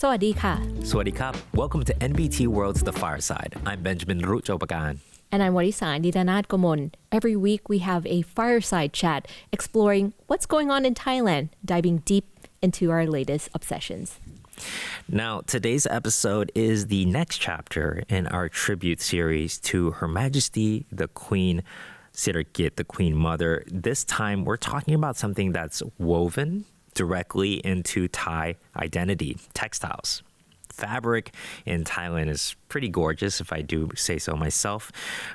สวัสดีค่ะ Swadikap. Welcome to NBT World's The Fireside. I'm Benjamin Ruchopagan. And I'm Warisa Nidanat Gomon. Every week we have a fireside chat exploring what's going on in Thailand, diving deep into our latest obsessions. Now, today's episode is the next chapter in our tribute series to Her Majesty, the Queen Sirikit, the Queen Mother. This time we're talking about something that's woven directly into Thai identity, textiles. Fabric in Thailand is pretty gorgeous, if I do say so myself,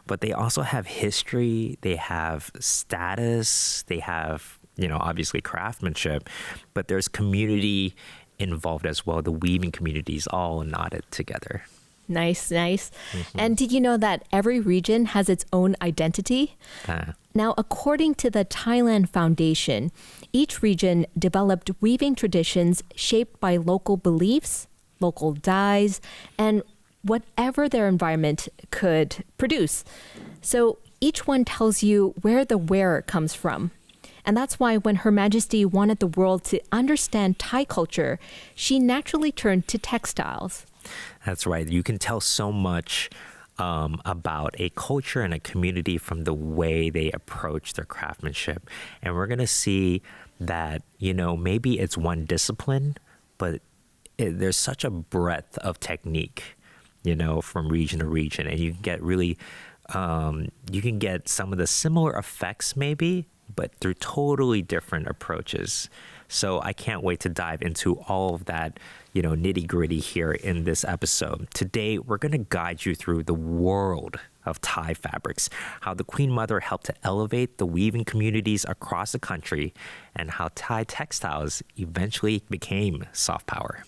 but they also have history, they have status, they have, obviously craftsmanship, but there's community involved as well. The weaving community is all knotted together. Nice. And did you know that every region has its own identity? Now, according to the Thailand Foundation, each region developed weaving traditions shaped by local beliefs, local dyes, and whatever their environment could produce. So each one tells you where the wearer comes from. And that's why when Her Majesty wanted the world to understand Thai culture, she naturally turned to textiles. That's right. You can tell so much about a culture and a community from the way they approach their craftsmanship. And we're going to see that, maybe it's one discipline, but there's such a breadth of technique, from region to region. And you can get really, you can get some of the similar effects maybe, but through totally different approaches. So I can't wait to dive into all of that, nitty gritty here in this episode. Today, we're going to guide you through the world of Thai fabrics, how the Queen Mother helped to elevate the weaving communities across the country, and how Thai textiles eventually became soft power.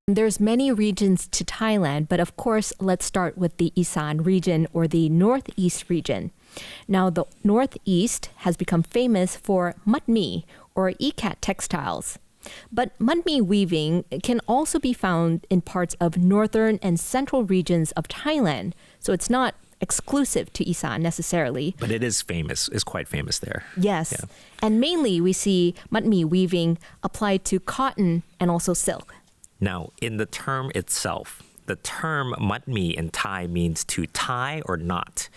There's many regions to Thailand, but of course, let's start with the Isan region or the Northeast region. Now, the Northeast has become famous for mudmee or ikat textiles. But mudmee weaving can also be found in parts of northern and central regions of Thailand, so it's not exclusive to Isan necessarily. But it is famous. It's quite famous there. Yes. Yeah. And mainly we see mudmee weaving applied to cotton and also silk. Now, in the term itself, the term mudmee in Thai means to tie or knot.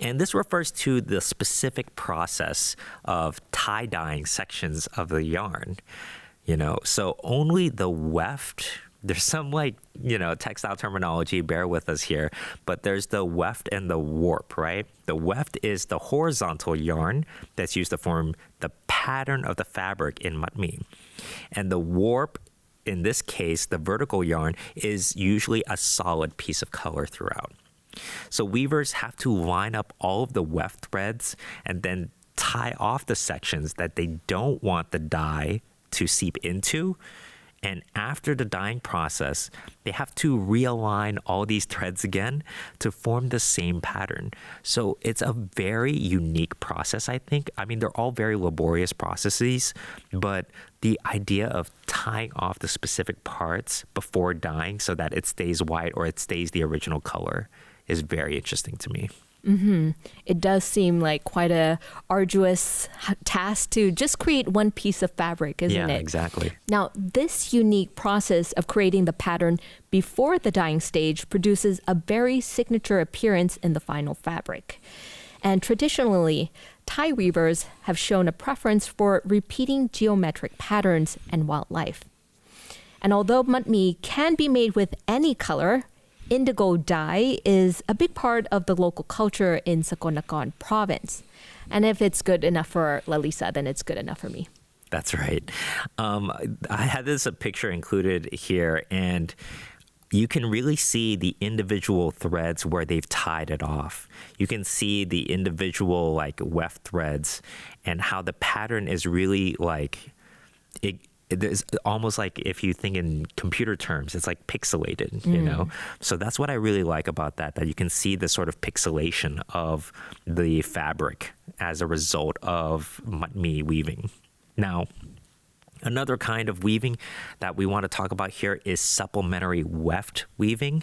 And this refers to the specific process of tie-dyeing sections of the yarn. So only the weft, there's some textile terminology, bear with us here, but there's the weft and the warp, right? The weft is the horizontal yarn that's used to form the pattern of the fabric in mudmee. And the warp, in this case, the vertical yarn, is usually a solid piece of color throughout. So weavers have to line up all of the weft threads and then tie off the sections that they don't want the dye to seep into. And after the dyeing process, they have to realign all these threads again to form the same pattern. So it's a very unique process, I think. I mean, they're all very laborious processes, but the idea of tying off the specific parts before dyeing so that it stays white or it stays the original color is very interesting to me. It does seem like quite a arduous task to just create one piece of fabric, isn't it? Yeah, exactly. Now, this unique process of creating the pattern before the dyeing stage produces a very signature appearance in the final fabric. And traditionally, Thai weavers have shown a preference for repeating geometric patterns and wildlife. And although mudmee can be made with any color, indigo dye is a big part of the local culture in Sakonnakorn province. And if it's good enough for Lalisa, then it's good enough for me. That's right. I had a picture included here, and you can really see the individual threads where they've tied it off. You can see the individual weft threads and how the pattern is really it's almost like, if you think in computer terms, it's like pixelated, So that's what I really like about that you can see the sort of pixelation of the fabric as a result of mudmee weaving. Now, Another kind of weaving that we want to talk about here is supplementary weft weaving.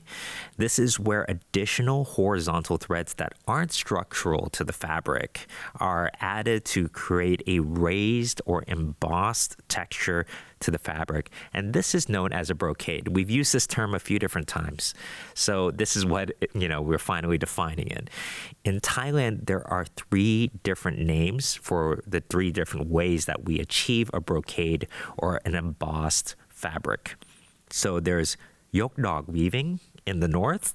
This is where additional horizontal threads that aren't structural to the fabric are added to create a raised or embossed texture to the fabric. And this is known as a brocade. We've used this term a few different times. So this is what, we're finally defining it. In Thailand, there are 3 different names for the 3 different ways that we achieve a brocade or an embossed fabric. So there's yokdog weaving in the north,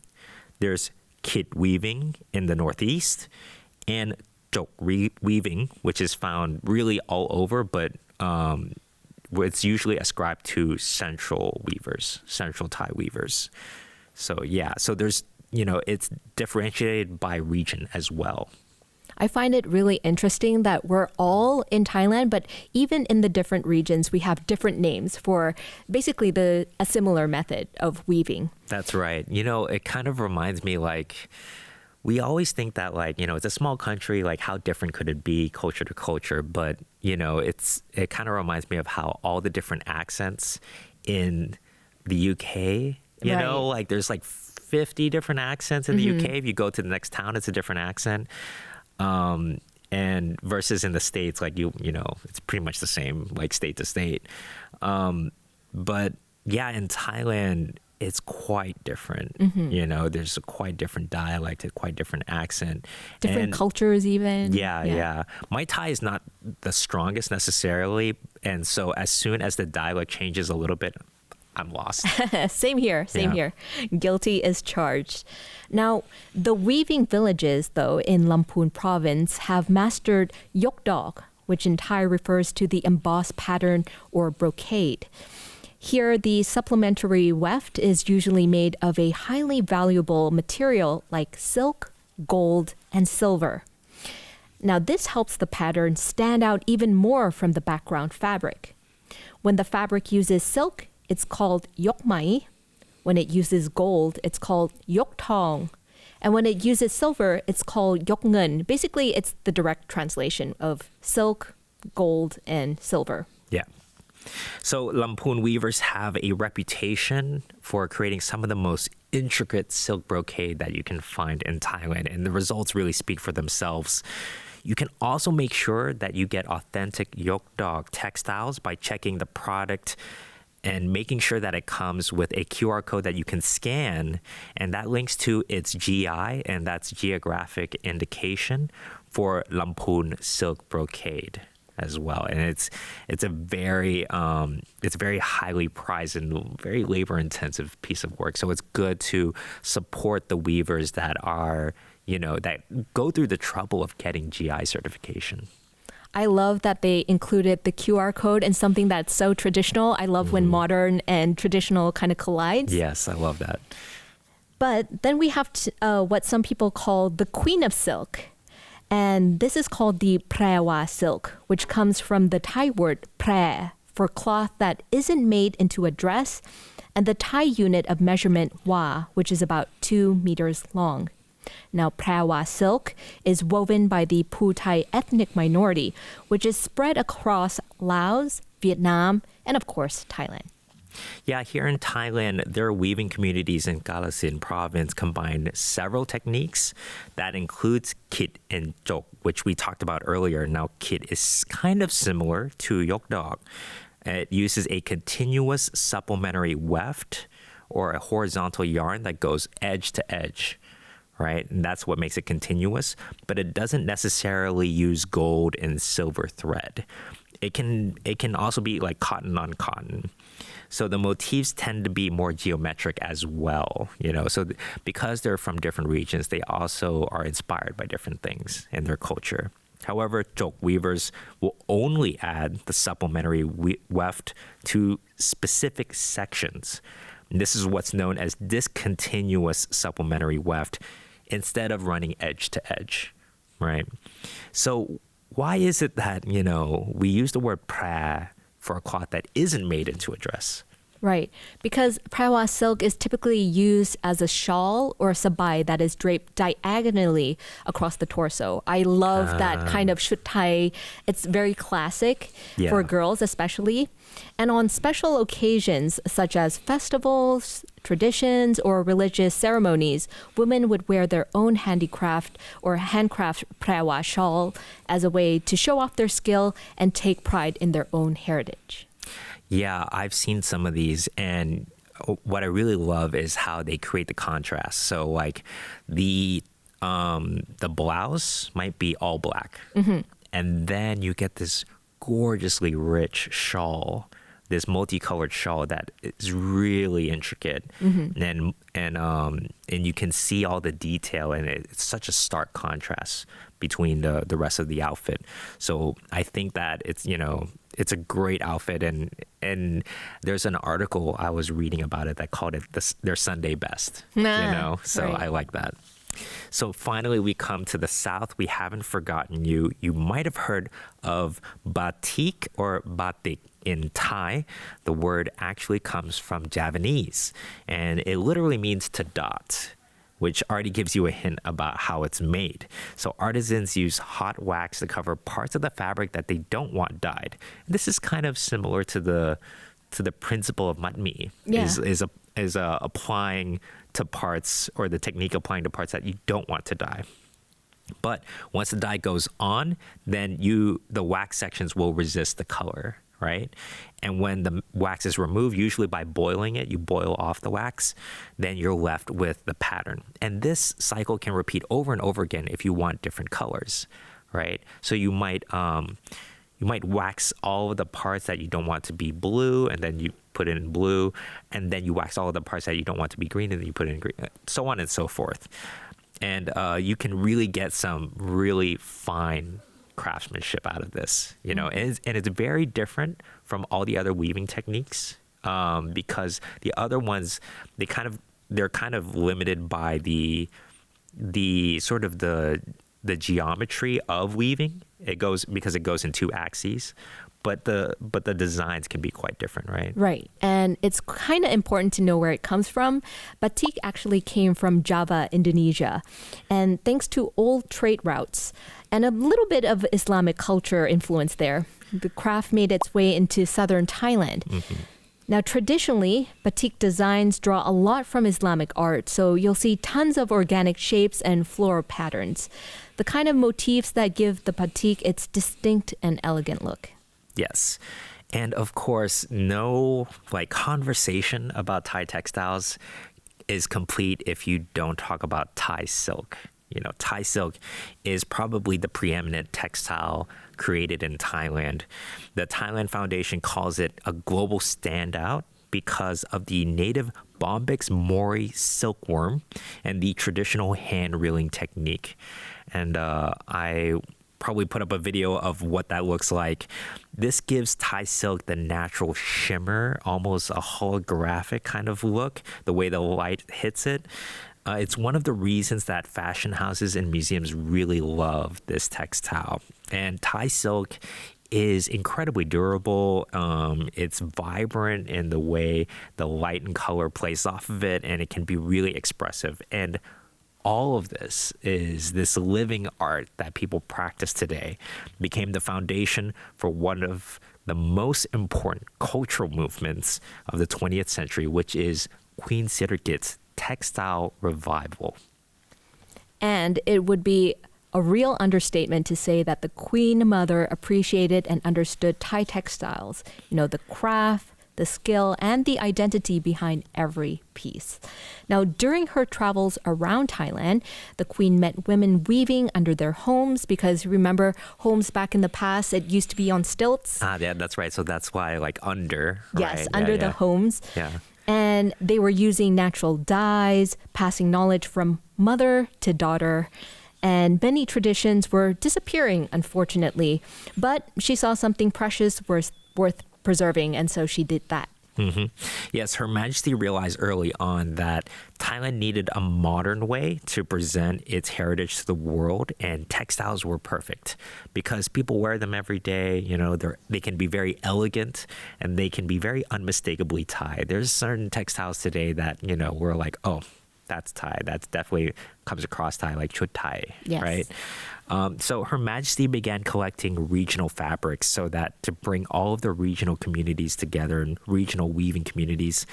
there's kit weaving in the northeast, and jok weaving, which is found really all over, but it's usually ascribed to central Thai weavers. So so there's, it's differentiated by region as well. I find it really interesting that we're all in Thailand, but even in the different regions, we have different names for basically a similar method of weaving. That's right. It kind of reminds me we always think that it's a small country, how different could it be culture to culture? But, it kind of reminds me of how all the different accents in the UK, there's 50 different accents in the UK. If you go to the next town, it's a different accent. And versus in the States, it's pretty much the same, state to state. But in Thailand, it's quite different. There's a quite different dialect, a quite different accent. Different cultures even. Yeah. My Thai is not the strongest necessarily. And so as soon as the dialect changes a little bit, I'm lost. Same here. Guilty is charged. Now, the weaving villages, though, in Lamphun province have mastered yokdog, which in Thai refers to the embossed pattern or brocade. Here, the supplementary weft is usually made of a highly valuable material like silk, gold, and silver. Now, this helps the pattern stand out even more from the background fabric. When the fabric uses silk, it's called yokmai. When it uses gold, it's called yoktong. And when it uses silver, it's called yokngun. Basically, it's the direct translation of silk, gold, and silver. Yeah. So Lamphun weavers have a reputation for creating some of the most intricate silk brocade that you can find in Thailand, and the results really speak for themselves. You can also make sure that you get authentic yokdog textiles by checking the product and making sure that it comes with a QR code that you can scan, and that links to its GI, and that's geographic indication for Lamphun silk brocade as well. And it's a very highly prized and very labor intensive piece of work. So it's good to support the weavers that are, that go through the trouble of getting GI certification. I love that they included the QR code and something that's so traditional. I love when modern and traditional kind of collides. Yes, I love that. But then we have what some people call the queen of silk. And this is called the praewa silk, which comes from the Thai word prae for cloth that isn't made into a dress, and the Thai unit of measurement wa, which is about 2 meters long. Now, praewa silk is woven by the Pu Thai ethnic minority, which is spread across Laos, Vietnam, and of course, Thailand. Yeah, here in Thailand, their weaving communities in Kalasin province combine several techniques. That includes kit and jok, which we talked about earlier. Now, kit is kind of similar to yokdog. It uses a continuous supplementary weft or a horizontal yarn that goes edge to edge, right? And that's what makes it continuous, but it doesn't necessarily use gold and silver thread. It can also be like cotton on cotton. So the motifs tend to be more geometric as well, So because they're from different regions, they also are inspired by different things in their culture. However, jok weavers will only add the supplementary weft to specific sections. And this is what's known as discontinuous supplementary weft instead of running edge to edge, right? So why is it that, we use the word prae for a cloth that isn't made into a dress? Right, because praewa silk is typically used as a shawl or a sabai that is draped diagonally across the torso. I love that kind of shuttai. It's very classic for girls especially. And on special occasions such as festivals, traditions, or religious ceremonies, women would wear their own handicraft or handcraft praewa shawl as a way to show off their skill and take pride in their own heritage. Yeah, I've seen some of these, and what I really love is how they create the contrast. So like the blouse might be all black, and then you get this gorgeously rich shawl, this multicolored shawl that is really intricate, and you can see all the detail, and it's such a stark contrast between the rest of the outfit. So I think that it's a great outfit, and there's an article I was reading about it that called it their Sunday best. So right. I like that. So finally, we come to the south. We haven't forgotten you. You might have heard of batik or batik in Thai. The word actually comes from Javanese, and it literally means to dot, which already gives you a hint about how it's made. So artisans use hot wax to cover parts of the fabric that they don't want dyed. This is kind of similar to the principle of mudmee, is applying to parts, or the technique applying to parts that you don't want to dye. But once the dye goes on, then the wax sections will resist the color, right? And when the wax is removed, usually by boiling it, you boil off the wax, then you're left with the pattern. And this cycle can repeat over and over again if you want different colors, right? So you might wax all of the parts that you don't want to be blue, and then you put it in blue, and then you wax all of the parts that you don't want to be green, and then you put it in green, so on and so forth. And you can really get some really fine craftsmanship out of this, and it's very different from all the other weaving techniques, because the other ones, they're kind of limited by the sort of the geometry of weaving. Because it goes in two axes, but the designs can be quite different, right? Right. And it's kind of important to know where it comes from. Batik actually came from Java, Indonesia. And thanks to old trade routes and a little bit of Islamic culture influence there, the craft made its way into southern Thailand. Now, traditionally, batik designs draw a lot from Islamic art, so you'll see tons of organic shapes and floral patterns, the kind of motifs that give the batik its distinct and elegant look. Yes. And of course, no conversation about Thai textiles is complete if you don't talk about Thai silk. Thai silk is probably the preeminent textile created in Thailand. The Thailand Foundation calls it a global standout because of the native Bombyx mori silkworm and the traditional hand reeling technique. And I probably put up a video of what that looks like. This gives Thai silk the natural shimmer, almost a holographic kind of look, the way the light hits it. It's one of the reasons that fashion houses and museums really love this textile. And Thai silk is incredibly durable. It's vibrant in the way the light and color plays off of it, and it can be really expressive. And all of this is this living art that people practice today, became the foundation for one of the most important cultural movements of the 20th century, which is Queen Sirikit's textile revival. And it would be a real understatement to say that the Queen Mother appreciated and understood Thai textiles, the craft, the skill, and the identity behind every piece. Now, during her travels around Thailand, the Queen met women weaving under their homes, because remember, homes back in the past, it used to be on stilts. Yeah, that's right. So that's why under. Yes, right? under the homes. Yeah. And they were using natural dyes, passing knowledge from mother to daughter. And many traditions were disappearing, unfortunately. But she saw something precious worth preserving, and so she did that. Yes, Her Majesty realized early on that Thailand needed a modern way to present its heritage to the world, and textiles were perfect because people wear them every day. They can be very elegant, and they can be very unmistakably Thai. There's certain textiles today that we're like, oh, that's Thai. That's definitely comes across Thai, like chud Thai, yes. Right? So Her Majesty began collecting regional fabrics so that to bring all of the regional communities together and regional weaving communities.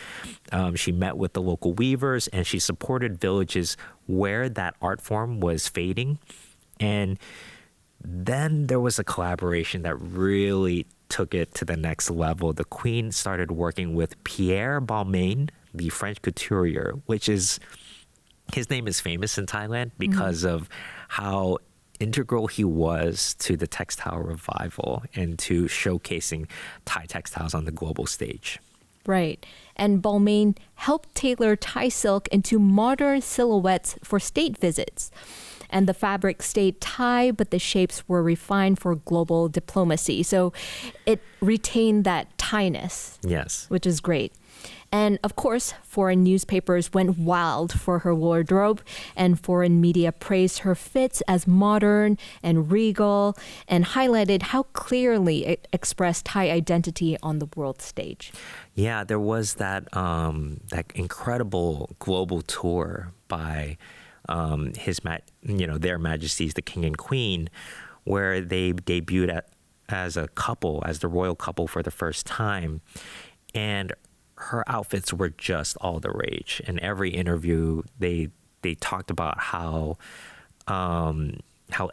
She met with the local weavers, and she supported villages where that art form was fading. And Then there was a collaboration that really took it to the next level. The Queen started working with Pierre Balmain, the French couturier, his name is famous in Thailand because of how integral he was to the textile revival and to showcasing Thai textiles on the global stage. Right. And Balmain helped tailor Thai silk into modern silhouettes for state visits. And the fabric stayed Thai, but the shapes were refined for global diplomacy. So it retained that Thai-ness. Yes. Which is great. And of course, foreign newspapers went wild for her wardrobe, and foreign media praised her fits as modern and regal and highlighted how clearly it expressed Thai identity on the world stage. Yeah, there was that incredible global tour by their Majesties, the King and Queen, where they debuted as a couple, as the royal couple for the first time, and her outfits were just all the rage. In every interview, they talked about how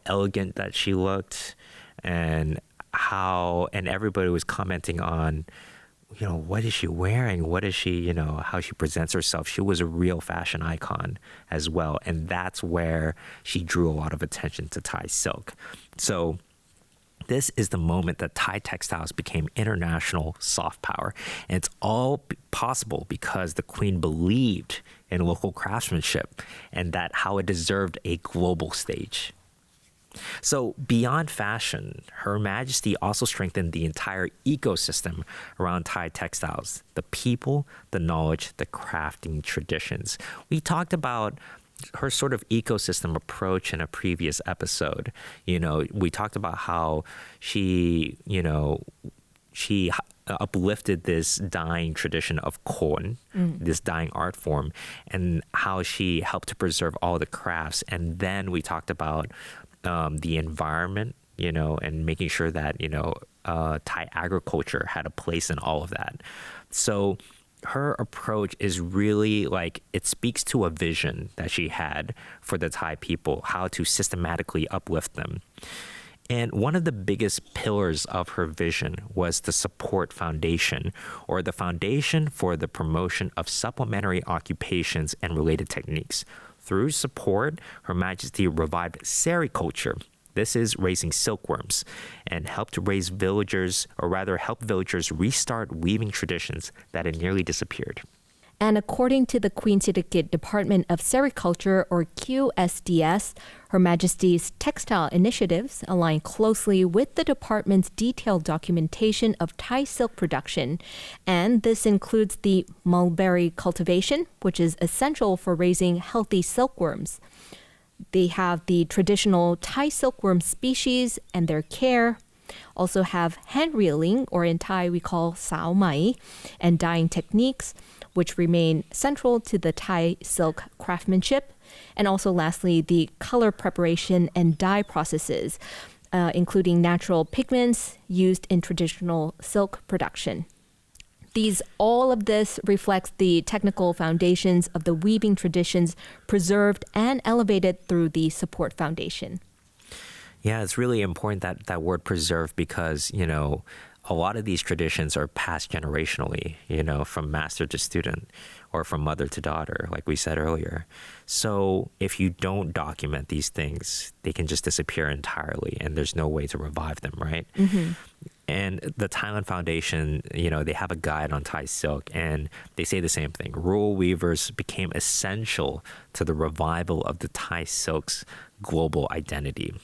elegant that she looked, and everybody was commenting on, what is she wearing? What is she, how she presents herself. She was a real fashion icon as well. And that's where she drew a lot of attention to Thai silk. So this is the moment that Thai textiles became international soft power. And it's all possible because the Queen believed in local craftsmanship and that how it deserved a global stage. So beyond fashion, Her Majesty also strengthened the entire ecosystem around Thai textiles, the people, the knowledge, the crafting traditions. We talked about her sort of ecosystem approach in a previous episode. We talked about how she uplifted this dyeing tradition of kon, this dyeing art form, and how she helped to preserve all the crafts. And then we talked about the environment, and making sure that, Thai agriculture had a place in all of that. So her approach is really it speaks to a vision that she had for the Thai people, how to systematically uplift them. And one of the biggest pillars of her vision was the Support Foundation, or the Foundation for the Promotion of Supplementary Occupations and Related Techniques. Through support, Her Majesty revived sericulture. This is raising silkworms, and help villagers restart weaving traditions that had nearly disappeared. And according to the Queen Sirikit Department of Sericulture, or QSDS, Her Majesty's textile initiatives align closely with the department's detailed documentation of Thai silk production. And this includes the mulberry cultivation, which is essential for raising healthy silkworms. They have the traditional Thai silkworm species and their care. Also have hand reeling, or in Thai we call sao mai, and dyeing techniques, which remain central to the Thai silk craftsmanship. And also lastly, the color preparation and dye processes, including natural pigments used in traditional silk production. All of this reflects the technical foundations of the weaving traditions preserved and elevated through the Support Foundation. Yeah, it's really important that word preserve, because, a lot of these traditions are passed generationally, from master to student or from mother to daughter, like we said earlier. So if you don't document these things, they can just disappear entirely, and there's no way to revive them, right? Mm-hmm. And the Thailand Foundation, they have a guide on Thai silk, and they say the same thing. Rural weavers became essential to the revival of the Thai silk's global identity.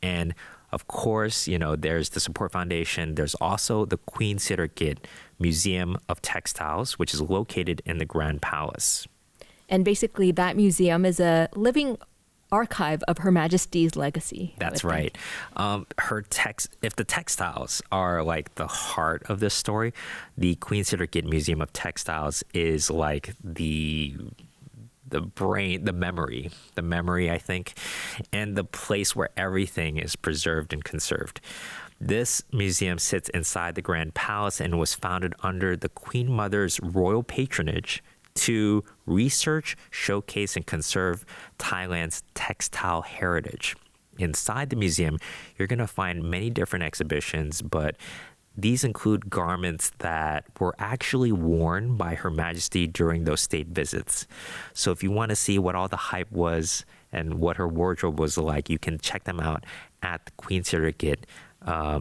And of course, there's the Support Foundation. There's also the Queen Sirikit Museum of Textiles, which is located in the Grand Palace. And basically, that museum is a living archive of Her Majesty's legacy. That's right. If the textiles are like the heart of this story, the Queen Sirikit Museum of Textiles is like the brain, the memory, I think, and the place where everything is preserved and conserved. This museum sits inside the Grand Palace and was founded under the Queen Mother's royal patronage to research, showcase, and conserve Thailand's textile heritage. inside the museum, you're going to find many different exhibitions, but these include garments that were actually worn by Her Majesty during those state visits. So if you want to see what all the hype was and what her wardrobe was like, you can check them out at the Queen Sirikit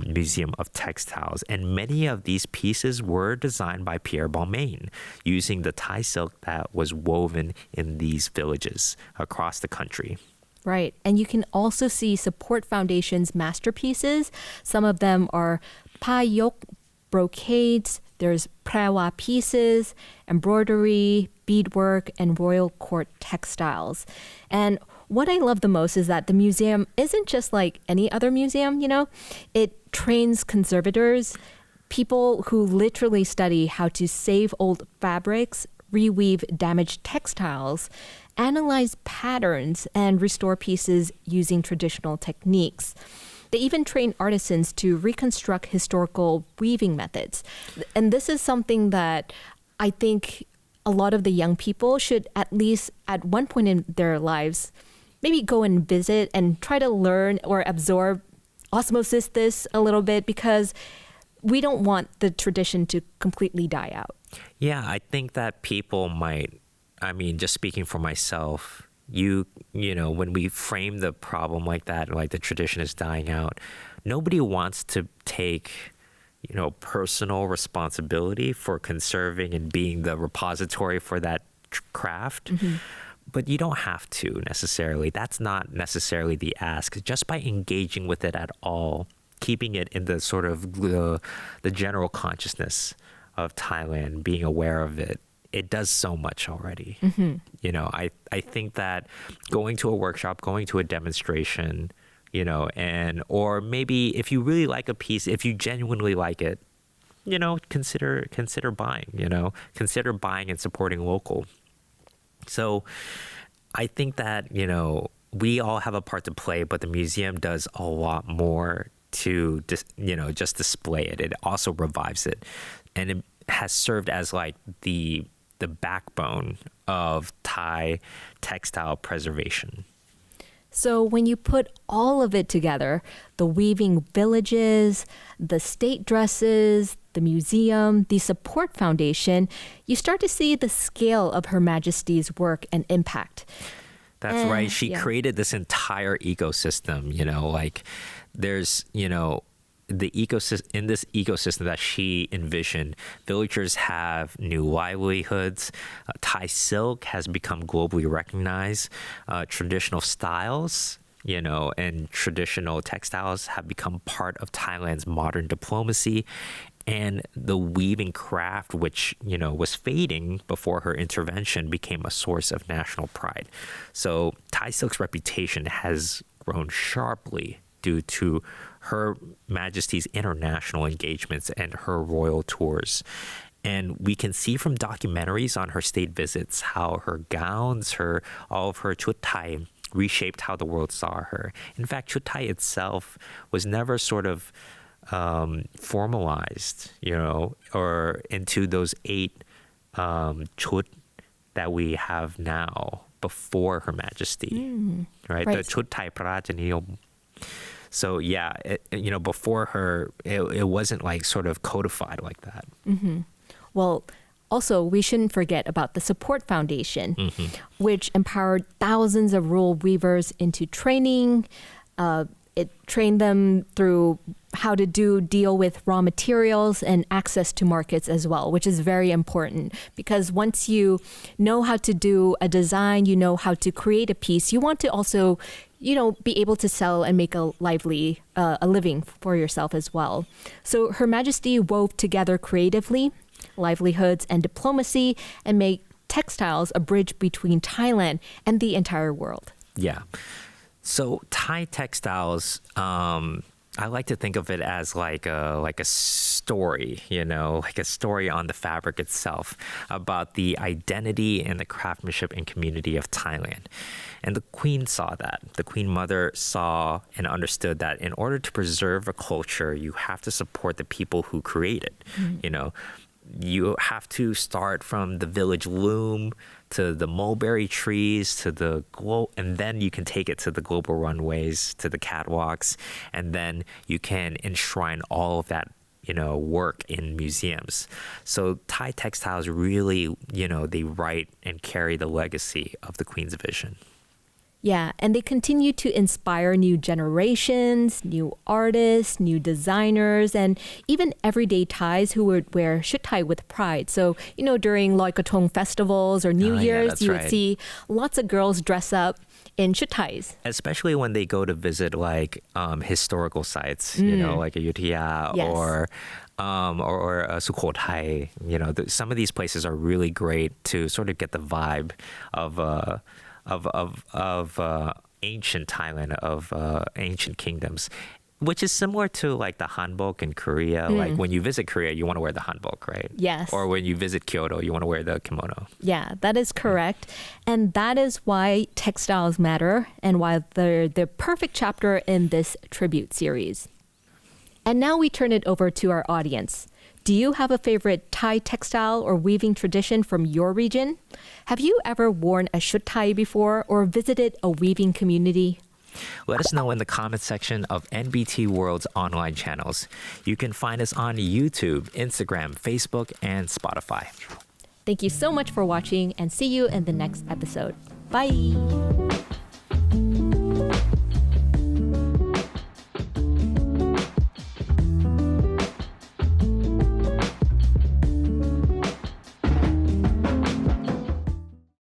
Museum of Textiles. And many of these pieces were designed by Pierre Balmain using the Thai silk that was woven in these villages across the country. Right. And you can also see Support Foundation's masterpieces. Some of them are payok brocades, there's praewa pieces, embroidery, beadwork, and royal court textiles. And what I love the most is that the museum isn't just like any other museum, you know? It trains conservators, people who literally study how to save old fabrics, reweave damaged textiles, analyze patterns, and restore pieces using traditional techniques. They even train artisans to reconstruct historical weaving methods. And this is something that I think a lot of the young people should at least at one point in their lives maybe go and visit and try to learn or absorb, osmosis this a little bit, because we don't want the tradition to completely die out. Yeah, I think that people might, I mean, just speaking for myself, you know, when we frame the problem like that, like the tradition is dying out, nobody wants to take, you know, personal responsibility for conserving and being the repository for that craft. Mm-hmm. But you don't have to necessarily. That's not necessarily the ask. Just by engaging with it at all, keeping it in the sort of the general consciousness of Thailand, being aware of it, it does so much already. Mm-hmm. You know, I think that going to a workshop, going to a demonstration, you know, and or maybe if you really like a piece, if you genuinely like it, you know, consider buying, you know, consider buying and supporting local. So I think that, you know, we all have a part to play, but the museum does a lot more to, you know, just display it. It also revives it. And it has served as like the backbone of Thai textile preservation. So when you put all of it together, the weaving villages, the state dresses, the museum, the support foundation, you start to see the scale of Her Majesty's work and impact. That's right. She created this entire ecosystem, you know, like there's, you know, the ecosystem in this ecosystem that she envisioned, villagers have new livelihoods. Thai silk has become globally recognized. Traditional styles, you know, and traditional textiles have become part of Thailand's modern diplomacy. And the weaving craft, which, you know, was fading before her intervention, became a source of national pride. So Thai silk's reputation has grown sharply due to Her Majesty's international engagements and her royal tours. And we can see from documentaries on her state visits how her gowns, all of her chut thai reshaped how the world saw her. In fact, chut thai itself was never sort of formalized, you know, or into those 8 chut that we have now before Her Majesty, right? The chut thai Prajaniyom. So yeah, you know, before her, it wasn't like sort of codified like that. Mm-hmm. Well, also, we shouldn't forget about the Support Foundation, which empowered thousands of rural weavers into training. It trained them through how to deal with raw materials and access to markets as well, which is very important, because once you know how to do a design, you know how to create a piece, you want to also, you know, be able to sell and make a living for yourself as well. So Her Majesty wove together creatively livelihoods and diplomacy and made textiles a bridge between Thailand and the entire world. Yeah. So Thai textiles, I like to think of it as like a story, you know, like a story on the fabric itself about the identity and the craftsmanship and community of Thailand. And the Queen saw that. The Queen Mother saw and understood that in order to preserve a culture, you have to support the people who create it. You know, you have to start from the village loom to the mulberry trees to the and then you can take it to the global runways, to the catwalks, and then you can enshrine all of that work in museums. So Thai textiles really, they write and carry the legacy of the Queen's vision. Yeah, and they continue to inspire new generations, new artists, new designers, and even everyday Thais who would wear shuttai with pride. So, during Loi Krathong festivals or New Year's, you would see lots of girls dress up in shuttais. Especially when they go to visit historical sites, like Ayutthaya or Sukhothai. Some of these places are really great to sort of get the vibe of ancient Thailand, of ancient kingdoms, which is similar to like the hanbok in Korea. Like when you visit Korea, you want to wear the hanbok, right? Yes. Or when you visit Kyoto, you want to wear the kimono. Yeah, that is correct. And that is why textiles matter and why they're the perfect chapter in this tribute series. And now we turn it over to our audience. Do you have a favorite Thai textile or weaving tradition from your region? Have you ever worn a shuttai before or visited a weaving community? Let us know in the comment section of NBT World's online channels. You can find us on YouTube, Instagram, Facebook, and Spotify. Thank you so much for watching and see you in the next episode. Bye!